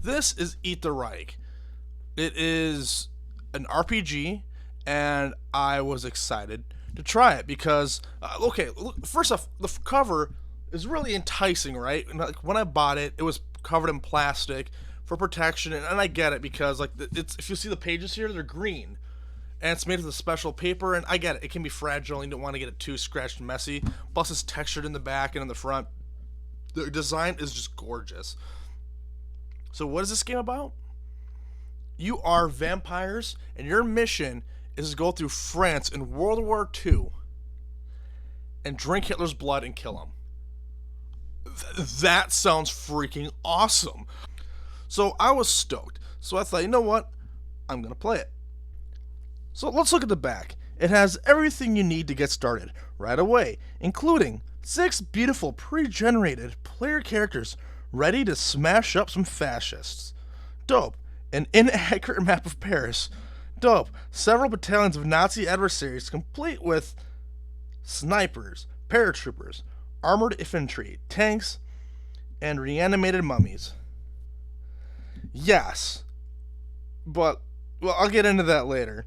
This is Eat the Reich. It is an RPG, and I was excited to try it because, first off, the cover is really enticing, right? And like when I bought it, it was covered in plastic for protection, and I get it because like it's if you see the pages here, they're green, and it's made of the special paper, and I get it. It can be fragile, and you don't want to get it too scratched and messy. Plus, it's textured in the back and in the front. The design is just gorgeous. So, what is this game about? You are vampires, and your mission is to go through France in World War II and drink Hitler's blood and kill him. That sounds freaking awesome. So I was stoked. So I thought, you know what? I'm going to play it. So let's look at the back. It has everything you need to get started right away, including 6 beautiful pre-generated player characters ready to smash up some fascists. Dope. An inaccurate map of Paris. Dope. Several battalions of Nazi adversaries complete with snipers, paratroopers, armored infantry, tanks, and reanimated mummies. Yes. But, well, I'll get into that later.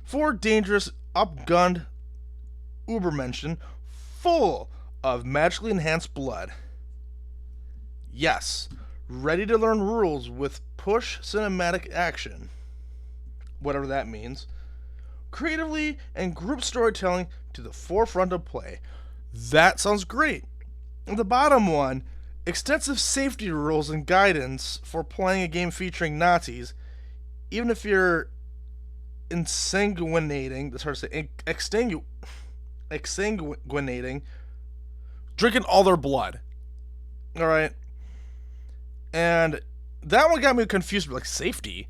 4 dangerous, upgunned Ubermenschen full of magically enhanced blood. Yes. Ready to learn rules with push cinematic action. Whatever that means. Creatively and group storytelling to the forefront of play. That sounds great. And the bottom one, extensive safety rules and guidance for playing a game featuring Nazis, even if you're exsanguinating, that's hard to say, exsanguinating, drinking all their blood. Alright? And that one got me confused, like, safety?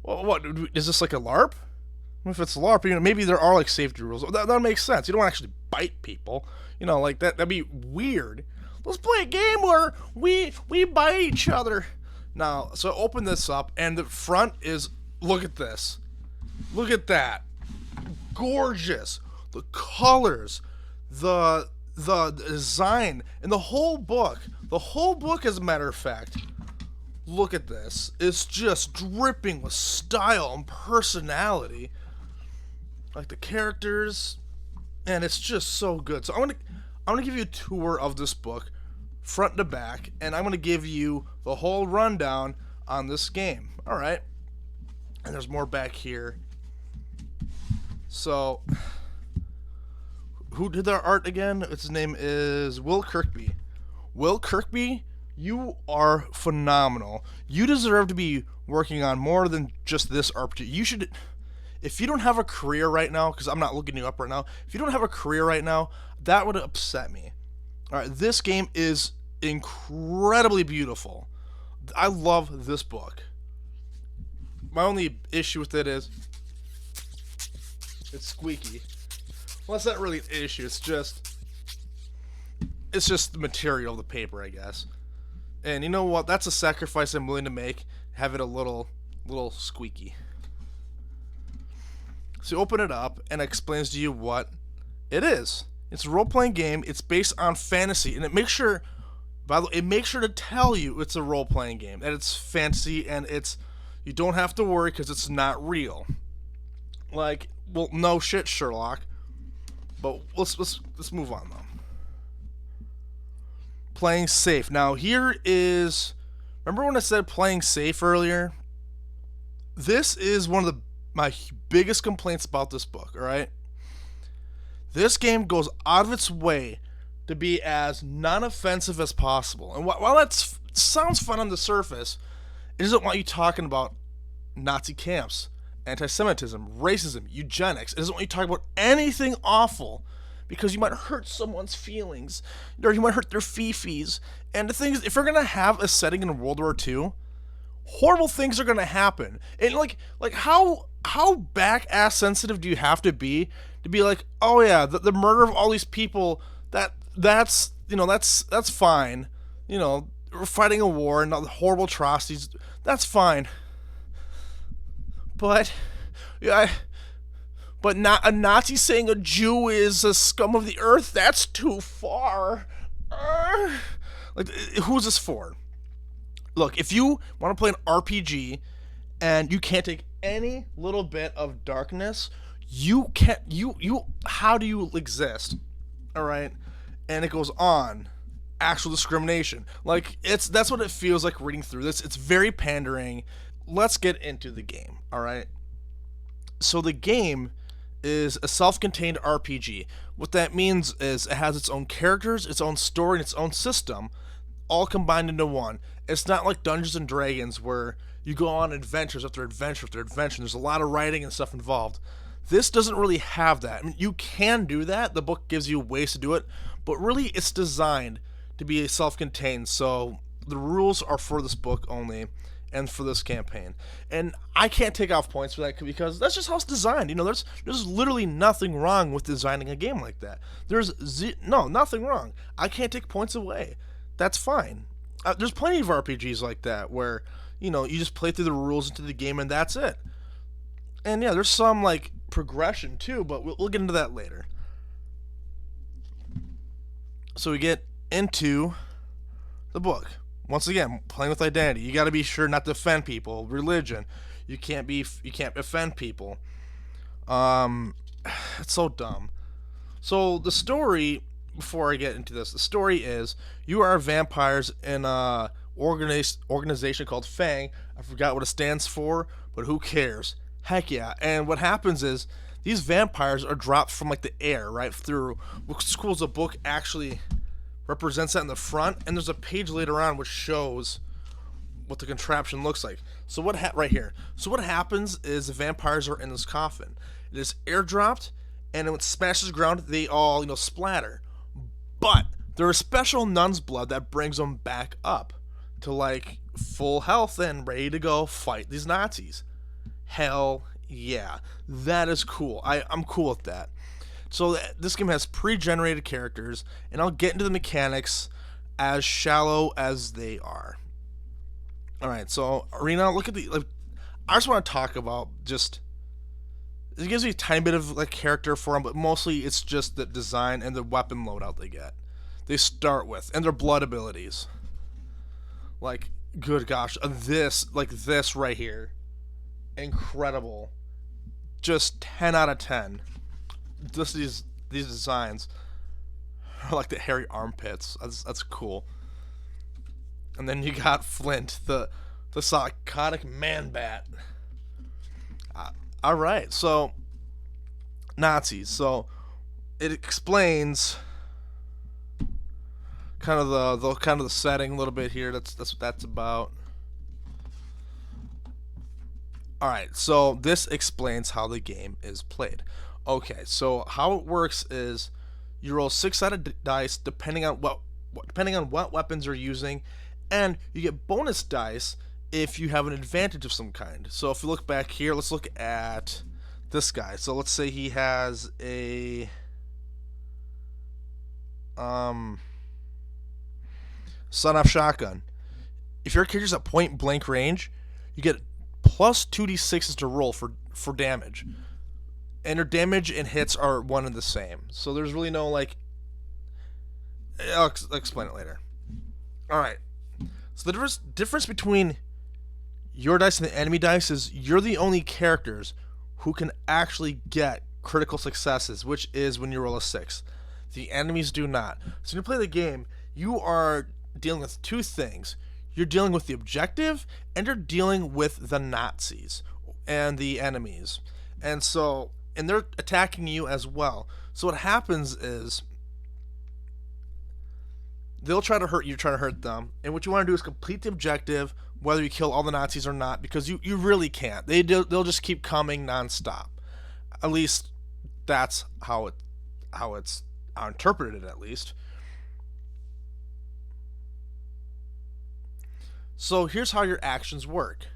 Well, what, is this like a LARP? If it's LARP, maybe there are like safety rules. That makes sense. You don't want to actually bite people. Like that'd be weird. Let's play a game where we bite each other. Now, so I open this up, and the front is, look at this. Look at that. Gorgeous. The colors, the design, and the whole book. The whole book, as a matter of fact. Look at this. It's just dripping with style and personality. Like the characters, and it's just so good. So I'm gonna give you a tour of this book, front to back, and I'm gonna give you the whole rundown on this game. All right. And there's more back here. So, who did our art again? His name is Will Kirkby. Will Kirkby, you are phenomenal. You deserve to be working on more than just this RPG. You should, if you don't have a career right now, because I'm not looking you up right now, if you don't have a career right now, that would upset me. Alright, this game is incredibly beautiful. I love this book. My only issue with it is it's squeaky. Well, that's not really an issue, it's just the material of the paper, I guess. And you know what? That's a sacrifice I'm willing to make. Have it a little squeaky. So you open it up, and it explains to you what it is. It's a role-playing game. It's based on fantasy, and it makes sure, by the way, it makes sure to tell you it's a role-playing game, that it's fantasy, and you don't have to worry because it's not real. Like, well, no shit, Sherlock. But let's move on though. Playing safe. Now here is, remember when I said playing safe earlier? This is one of my biggest complaints about this book, alright? This game goes out of its way to be as non-offensive as possible. And while that sounds fun on the surface, it doesn't want you talking about Nazi camps, anti-Semitism, racism, eugenics. It doesn't want you talking about anything awful, because you might hurt someone's feelings, or you might hurt their fifis. And the thing is, if you're gonna have a setting in World War II, horrible things are gonna happen. And like how back-ass sensitive do you have to be like, oh yeah, the murder of all these people, that's fine. We're fighting a war and all the horrible atrocities, that's fine. But not a Nazi saying a Jew is a scum of the earth, that's too far. Like, who's this for? Look, if you want to play an RPG and you can't take any little bit of darkness, you can't. You. How do you exist? All right, and it goes on. Actual discrimination. Like that's what it feels like reading through this. It's very pandering. Let's get into the game. All right. So the game is a self-contained RPG. What that means is it has its own characters, its own story, and its own system, all combined into one. It's not like Dungeons and Dragons where you go on adventures after adventure after adventure. There's a lot of writing and stuff involved. This doesn't really have that. I mean, you can do that. The book gives you ways to do it, but really it's designed to be self-contained. So the rules are for this book only and for this campaign. And I can't take off points for that because that's just how it's designed. There's literally nothing wrong with designing a game like that. Nothing wrong. I can't take points away. That's fine. There's plenty of RPGs like that where you just play through the rules into the game and that's it. And yeah, there's some like progression too, but we'll get into that later. So we get into the book. Once again, playing with identity. You got to be sure not to offend people. Religion. You can't offend people. It's so dumb. So the story, before I get into this, the story is you are vampires in a organization called Fang. I forgot what it stands for, but who cares? Heck yeah. And what happens is these vampires are dropped from like the air, right through. School's a book actually represents that in the front, and there's a page later on which shows what the contraption looks like. So right here. So what happens is the vampires are in this coffin. It is airdropped, and when it smashes the ground, they all splatter. But there is special nun's blood that brings them back up to like full health and ready to go fight these Nazis. Hell yeah, that is cool. I'm cool with that. So this game has pre-generated characters, and I'll get into the mechanics as shallow as they are. All right, so Arena, look at I just want to talk about just. It gives you a tiny bit of like character for them, but mostly it's just the design and the weapon loadout they get. They start with, and their blood abilities. Like, good gosh, this right here, incredible. Just 10 out of 10. Just these designs are like the hairy armpits. That's cool. And then you got Flint, the psychotic man bat. All right, so Nazis. So it explains kind of the setting a little bit here. That's what that's about. All right, so this explains how the game is played. Okay, so how it works is you roll 6-sided dice depending on what weapons you're using, and you get bonus dice if you have an advantage of some kind. So if you look back here, let's look at this guy. So let's say he has a sawed-off shotgun. If your character's at point blank range, you get plus 2d6s to roll for damage. And your damage and hits are one and the same. So there's really no like. I'll explain it later. All right. So the difference between your dice and the enemy dice is you're the only characters who can actually get critical successes, which is when you roll a 6. The enemies do not. So when you play the game, you are dealing with two things. You're dealing with the objective, and you're dealing with the Nazis and the enemies. And they're attacking you as well. So what happens is they'll try to hurt you, try to hurt them. And what you want to do is complete the objective, whether you kill all the Nazis or not, because you really can't. They'll just keep coming nonstop. At least that's how it's interpreted, at least. So here's how your actions work.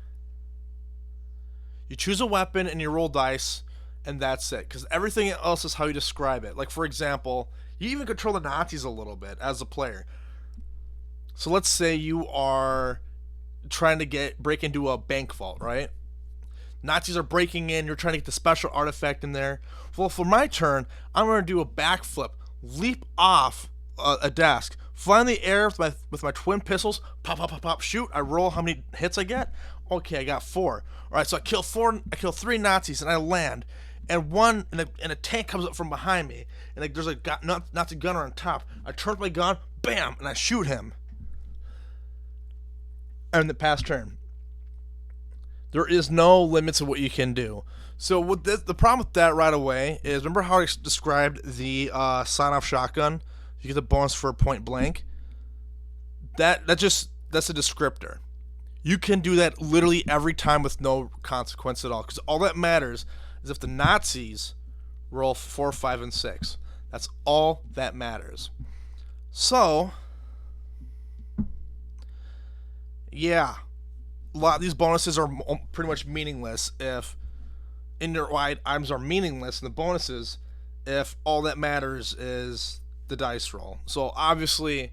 You choose a weapon and you roll dice, and that's it. Because everything else is how you describe it. Like, for example, you even control the Nazis a little bit as a player. So let's say you are trying to break into a bank vault, right? Nazis are breaking in, you're trying to get the special artifact in there. Well, for my turn, I'm going to do a backflip, leap off a desk, Fly in the air with my twin pistols. Pop, pop, pop, pop. Shoot. I roll how many hits I get. Okay, I got 4. All right, so I kill 4. I kill 3 Nazis, and I land. And a tank comes up from behind me, and like there's a Nazi gunner on top. I turn with my gun, bam, and I shoot him. And the pass turn. There is no limits of what you can do. So with this, the problem with that right away is, remember how I described the sign-off shotgun? You get the bonus for point blank. That's a descriptor. You can do that literally every time with no consequence at all, because all that matters is if the Nazis roll 4, 5, and 6. That's all that matters. So, yeah, a lot of these bonuses are pretty much meaningless if inner wide items are meaningless, and the bonuses if all that matters is the dice roll. So obviously,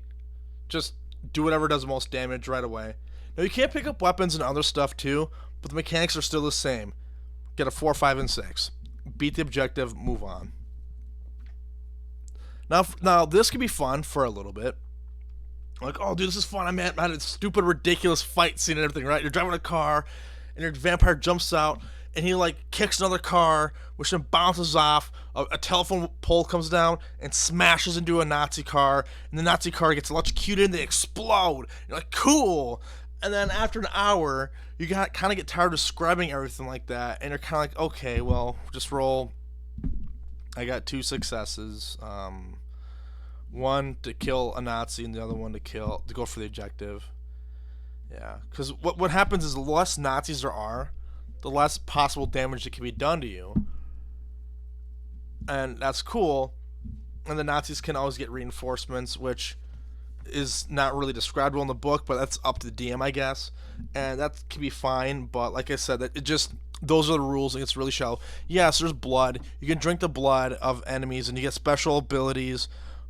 just do whatever does the most damage right away. Now you can't pick up weapons and other stuff too, but the mechanics are still the same. Get a 4, 5, and 6. Beat the objective, move on. Now this can be fun for a little bit. Like, oh dude, this is fun. I'm at a stupid, ridiculous fight scene and everything, right? You're driving a car, and your vampire jumps out, and he like kicks another car, which then bounces off. A telephone pole comes down and smashes into a Nazi car, and the Nazi car gets electrocuted and they explode. You're like, cool. And then after an hour, you kind of get tired of describing everything like that, and you're kind of like, okay, well, just roll. I got 2 successes. One to kill a Nazi, and the other one to go for the objective. Yeah, because what happens is the less Nazis there are, the less possible damage that can be done to you. And that's cool. And the Nazis can always get reinforcements, which is not really described well in the book, but that's up to the DM, I guess. And that can be fine, but like I said, those are the rules, and it's really shallow. Yes, there's blood. You can drink the blood of enemies, and you get special abilities,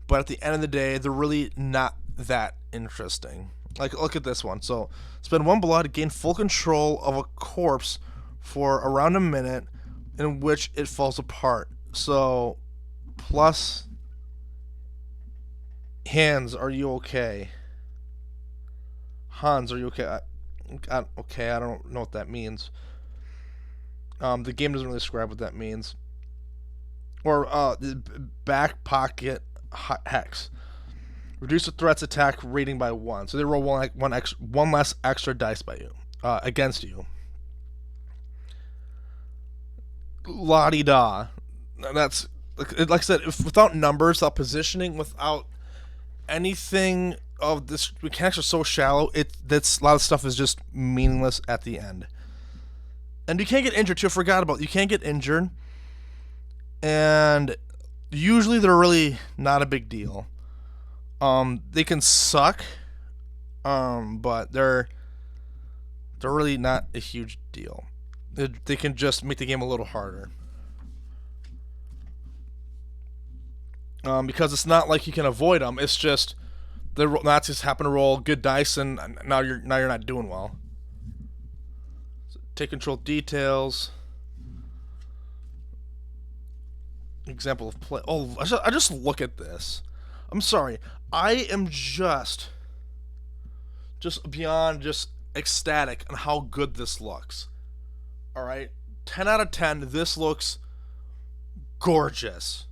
but at the end of the day, they're really not that interesting. Like, look at this one. So, spend 1 blood, gain full control of a corpse for around a minute, in which it falls apart. So, plus hands, are you okay? Hans, are you okay? Okay, I don't know what that means. The game doesn't really describe what that means. Or the back pocket hex. Reduce the threat's attack rating by 1. So they roll one less extra dice by you against you. La-di-da. That's like I said, without numbers, without positioning, without anything of this, mechanics are so shallow. That's a lot of stuff is just meaningless at the end. And you can't get injured too. I forgot about it. You can't get injured, and usually they're really not a big deal. They can suck, but they're really not a huge deal. They can just make the game a little harder. Because it's not like you can avoid them. It's just the Nazis happen to roll good dice, and now you're not doing well. So take control details. Example of play. Oh, I just look at this. I'm sorry. I am just beyond just ecstatic on how good this looks. All right, 10 out of 10. This looks gorgeous.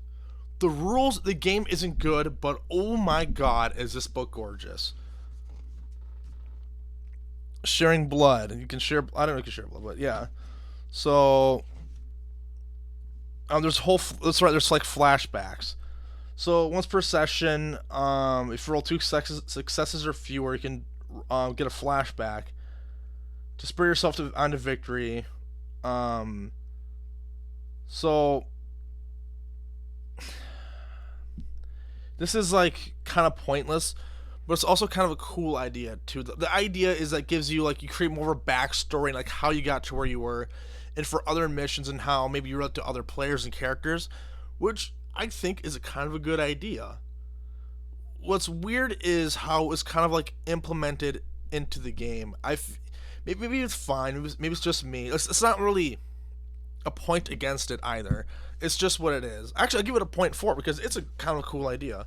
The game isn't good, but oh my god, is this book gorgeous. Sharing blood. You can share, I don't know if you can share blood, but yeah. So, there's like flashbacks. So, once per session, if you roll 2 successes or fewer, you can get a flashback to spur yourself onto victory. So this is like kind of pointless, but it's also kind of a cool idea too. The idea is that gives you like, you create more of a backstory and like how you got to where you were, and for other missions and how maybe you relate to other players and characters, which I think is a kind of a good idea. What's weird is how it's kind of like implemented into the game. Maybe it's fine. Maybe it's just me. It's not really a point against it either. It's just what it is. Actually, I'll give it a 0.4 because it's a kind of a cool idea.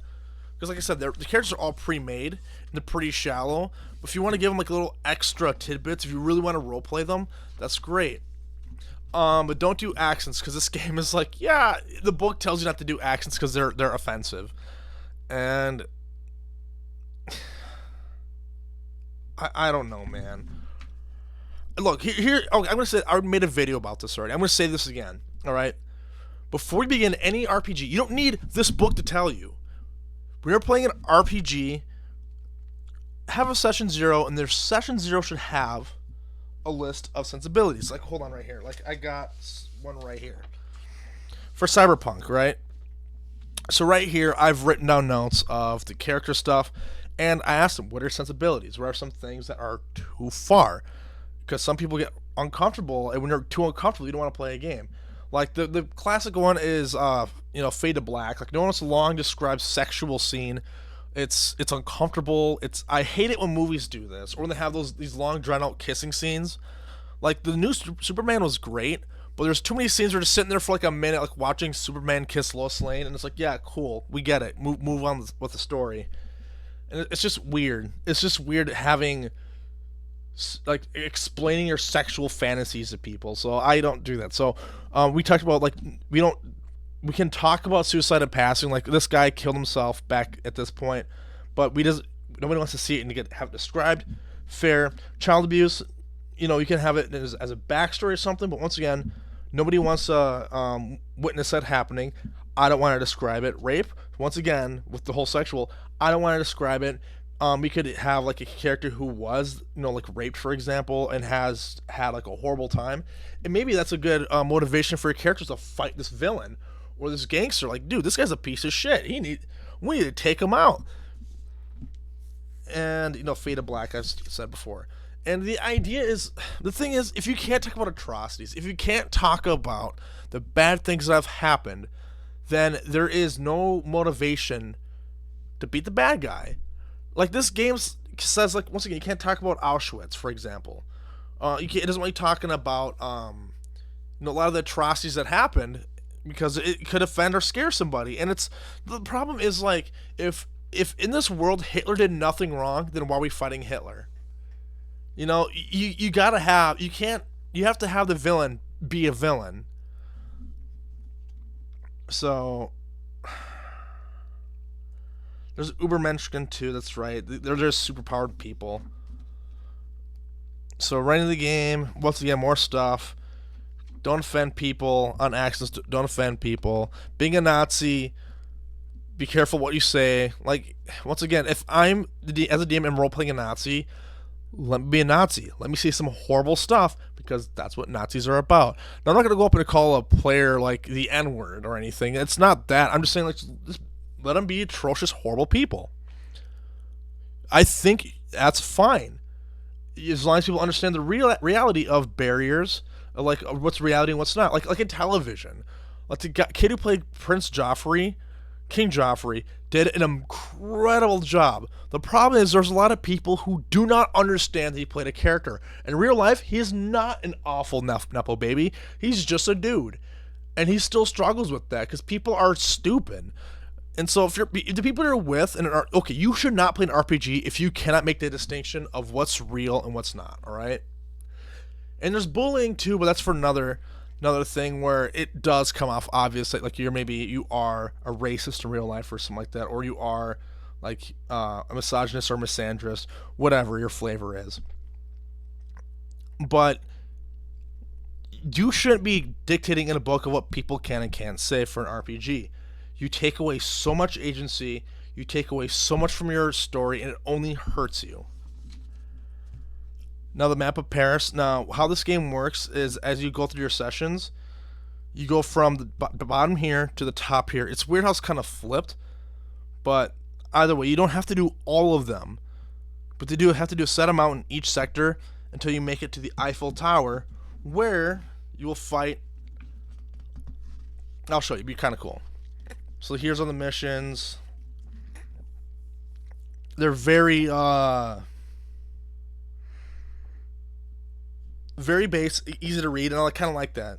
because like I said, the characters are all pre-made and they're pretty shallow. But if you want to give them like a little extra tidbits, if you really want to roleplay them, that's great. But don't do accents because this game is like, yeah, the book tells you not to do accents because they're offensive, and I don't know, man. Look here. Okay, I'm gonna say I made a video about this already. I'm gonna say this again. All right. Before you begin any RPG, you don't need this book to tell you. When you're playing an RPG, have a session 0, and their session 0 should have a list of sensibilities. Like, hold on right here. Like, I got one right here. For Cyberpunk, right? So right here, I've written down notes of the character stuff, and I asked them, what are sensibilities? What are some things that are too far? Because some people get uncomfortable, and when you're too uncomfortable, you don't want to play a game. Like, the classic one is, Fade to Black. Like, no one wants a long described sexual scene. It's uncomfortable. I hate it when movies do this, or when they have these long drawn out kissing scenes. Like the new Superman was great, but there's too many scenes where you're just sitting there for like a minute, like watching Superman kiss Lois Lane, and it's like, yeah, cool, we get it. Move on with the story. And it's just weird. It's just weird having like explaining your sexual fantasies to people. So I don't do that. So we talked about like we can talk about suicide in passing, like this guy killed himself back at this point, but nobody wants to see it and have it described. Fair. Child abuse, you can have it as a backstory or something, but once again, nobody wants to witness that happening. I don't want to describe it. Rape, once again, with the whole sexual, I don't want to describe it. We could have like a character who was, like raped, for example, and has had like a horrible time, and maybe that's a good motivation for your characters to fight this villain or this gangster. Like, dude, this guy's a piece of shit. We need to take him out. And Fade to Black, I've said before. And the thing is, if you can't talk about atrocities, if you can't talk about the bad things that have happened, then there is no motivation to beat the bad guy. Like, this game says, like, once again, you can't talk about Auschwitz, for example. It doesn't want you talking about a lot of the atrocities that happened, because it could offend or scare somebody. And the problem is, like, if in this world Hitler did nothing wrong, then why are we fighting Hitler? You have to have the villain be a villain. So there's Ubermenschen too, that's right. They're just superpowered people. So right in the game, once again, more stuff. Don't offend people on accidents. Don't offend people. Being a Nazi, be careful what you say. Like, once again, if I'm as a DM and role playing a Nazi, let me be a Nazi. Let me say some horrible stuff, because that's what Nazis are about. Now, I'm not gonna go up and call a player like the N-word or anything. It's not that. I'm just saying, like, just let them be atrocious, horrible people. I think that's fine, as long as people understand the reality of barriers, like what's reality and what's not. Like in television, like the kid who played King Joffrey, did an incredible job. The problem is there's a lot of people who do not understand that he played a character. In real life, he is not an awful nepo baby. He's just a dude, and he still struggles with that because people are stupid. And so if the people you're with you should not play an RPG if you cannot make the distinction of what's real and what's not. All right. And there's bullying too, but that's for another thing, where it does come off obvious, like you are a racist in real life or something like that, or you are like a misogynist or misandrist, whatever your flavor is. But you shouldn't be dictating in a book of what people can and can't say for an RPG. You take away so much agency, you take away so much from your story, and it only hurts you. Now, the map of Paris. Now, how this game works is, as you go through your sessions, you go from the bottom here to the top here. It's weird how it's kind of flipped, but either way, you don't have to do all of them. But you have to do a set amount in each sector until you make it to the Eiffel Tower, where you will fight. I'll show you. It'd be kind of cool. So here's all the missions. They're very very base, easy to read, and I kind of like that.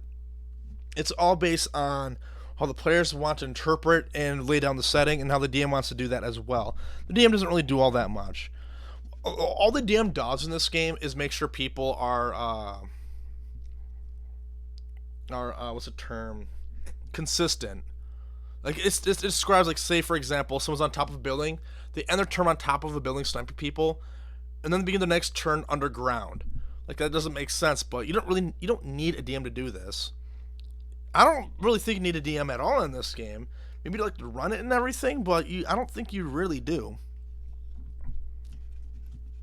It's all based on how the players want to interpret and lay down the setting, and how the DM wants to do that as well. The DM doesn't really do all that much. All the DM does in this game is make sure people are what's the term, consistent. Like it describes, like, say for example, someone's on top of a building, they end their turn on top of a building sniping people, and then they begin the next turn underground. Like, that doesn't make sense, but you don't need a DM to do this. I don't really think you need a DM at all in this game. Maybe you like to run it and everything, but I don't think you really do.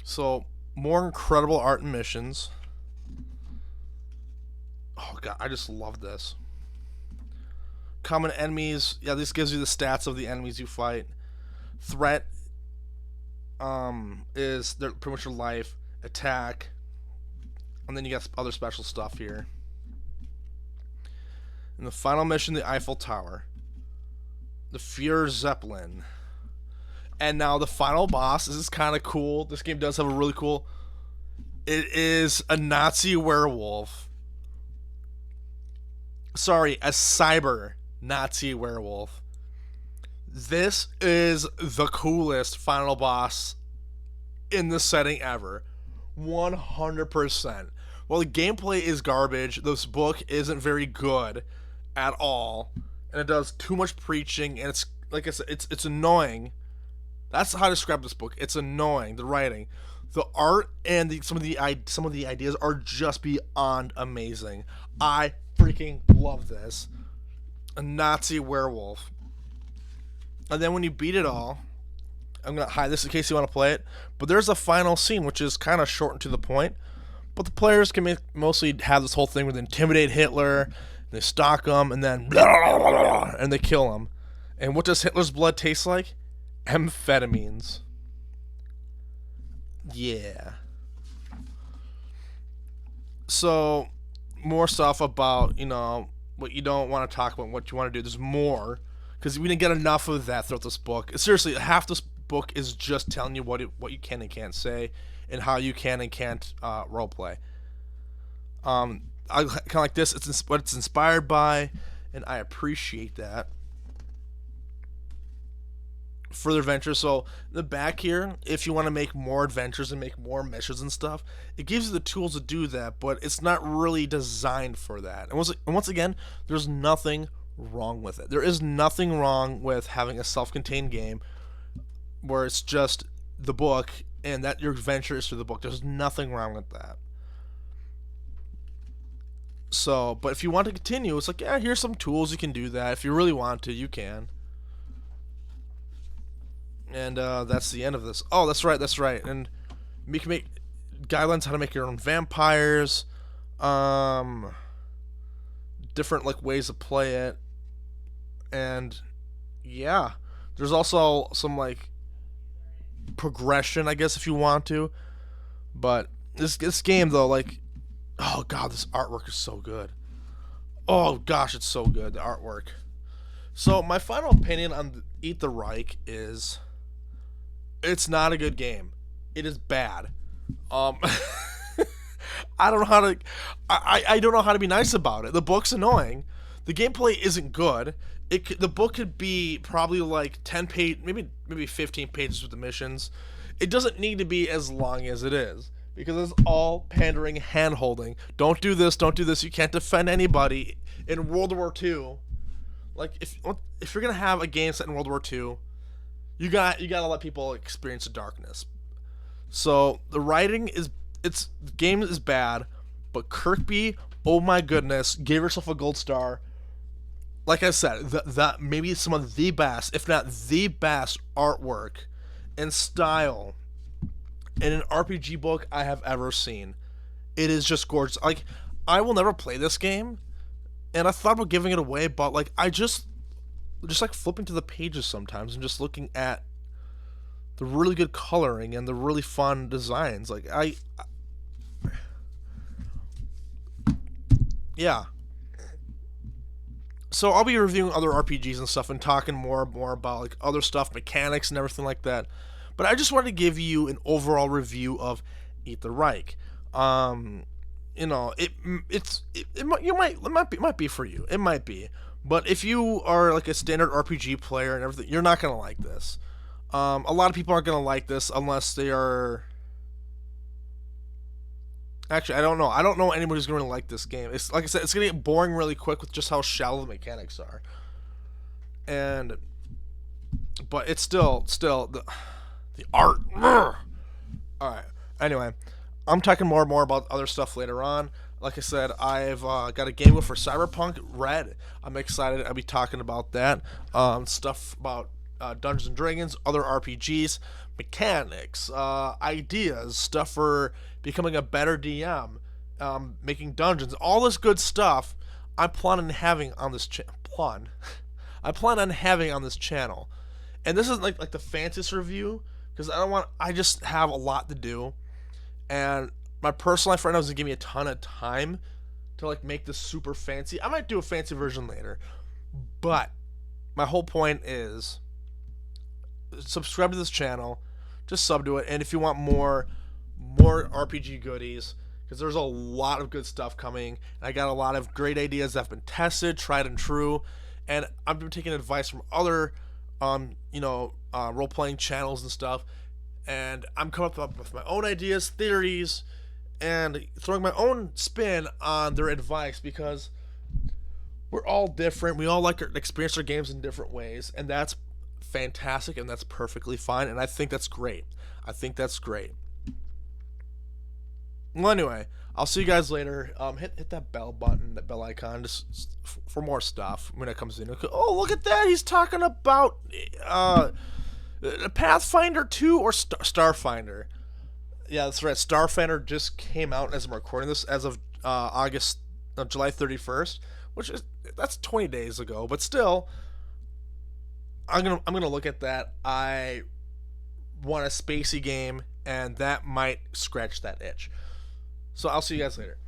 So, more incredible art and missions. Oh god, I just love this. Common enemies. Yeah, this gives you the stats of the enemies you fight. Threat is their pretty much your life. Attack, and then you got other special stuff here. And the final mission, the Eiffel Tower, the Fuhrer Zeppelin, and now the final boss. This is kind of cool. This game does have a really cool. It is a Nazi werewolf. Sorry, a cyber Nazi werewolf. This is the coolest final boss in the setting ever. 100%. Well, the gameplay is garbage. This book isn't very good at all, and it does too much preaching, and it's, like I said, it's annoying. That's how I describe this book. It's annoying. The writing, the art, and some of the ideas are just beyond amazing. I freaking love this. A Nazi werewolf. And then when you beat it all, I'm going to hide this in case you want to play it, but there's a final scene which is kind of short and to the point, but the players can mostly have this whole thing where they intimidate Hitler, they stalk him, and then blah, blah, blah, blah, and they kill him. And what does Hitler's blood taste like? Amphetamines. Yeah. So, more stuff about, what you don't want to talk about, what you want to do. There's more, because we didn't get enough of that throughout this book. Seriously, half this book is just telling you what you can and can't say, and how you can and can't roleplay. I kind of like this. It's what it's inspired by, and I appreciate that. Further adventures. So the back here, if you want to make more adventures and make more missions and stuff, it gives you the tools to do that, but it's not really designed for that. And once again, there's nothing wrong with it. There is nothing wrong with having a self-contained game where it's just the book and that your adventure is through the book. There's nothing wrong with that. So, but if you want to continue, it's like, yeah, here's some tools, you can do that. If you really want to, you can. And that's the end of this. Oh, that's right. And you can make guidelines how to make your own vampires. Different ways to play it. And yeah, there's also some progression, I guess, if you want to. But this game though, oh god, this artwork is so good. Oh gosh, it's so good, the artwork. So my final opinion on Eat the Reich is, it's not a good game. It is bad. I don't know how to. I don't know how to be nice about it. The book's annoying. The gameplay isn't good. The book could be probably 10 page, maybe 15 pages with the missions. It doesn't need to be as long as it is, because it's all pandering, hand-holding. Don't do this. You can't defend anybody in World War II. If you're gonna have a game set in World War II, you gotta let people experience the darkness. So the writing the game is bad, but Kirkby, oh my goodness, gave herself a gold star. Like I said, that maybe some of the best, if not the best, artwork and style in an RPG book I have ever seen. It is just gorgeous. I will never play this game, and I thought about giving it away, but I just flipping to the pages sometimes and just looking at the really good coloring and the really fun designs. Yeah. So I'll be reviewing other RPGs and stuff and talking more about other stuff, mechanics and everything like that. But I just wanted to give you an overall review of Eat the Reich. It might be for you. It might be. But if you are like a standard RPG player and everything, you're not gonna like this. A lot of people aren't gonna like this unless they are. Actually, I don't know. I don't know anybody who's gonna like this game. It's like I said, it's gonna get boring really quick with just how shallow the mechanics are. And but it's still the art. All right. Anyway, I'm talking more and more about other stuff later on. Like I said, I've got a game for Cyberpunk Red. I'm excited. I'll be talking about that. Stuff about Dungeons and Dragons, other RPGs, mechanics, ideas, stuff for becoming a better DM, making dungeons, all this good stuff. I'm planning on having on this I plan on having on this channel, and this is like the fanciest review because I don't want. I just have a lot to do, and my personal life right now doesn't give me a ton of time to like make this super fancy. I might do a fancy version later, but my whole point is subscribe to this channel, just sub to it, and if you want more RPG goodies, because there's a lot of good stuff coming, and I got a lot of great ideas that have been tested, tried and true, and I've been taking advice from other role playing channels and stuff, and I'm coming up with my own ideas, theories, and throwing my own spin on their advice because we're all different. We all like to experience our games in different ways, and that's fantastic, and that's perfectly fine, and I think that's great. I think that's great. Well, anyway, I'll see you guys later. Hit that bell button, that bell icon, just for more stuff when it comes in. Oh, look at that! He's talking about Pathfinder 2 or Starfinder. Yeah, that's right. Starfinder just came out as I'm recording this as of July 31st, which is that's 20 days ago. But still, I'm gonna look at that. I want a spacey game, and that might scratch that itch. So I'll see you guys later.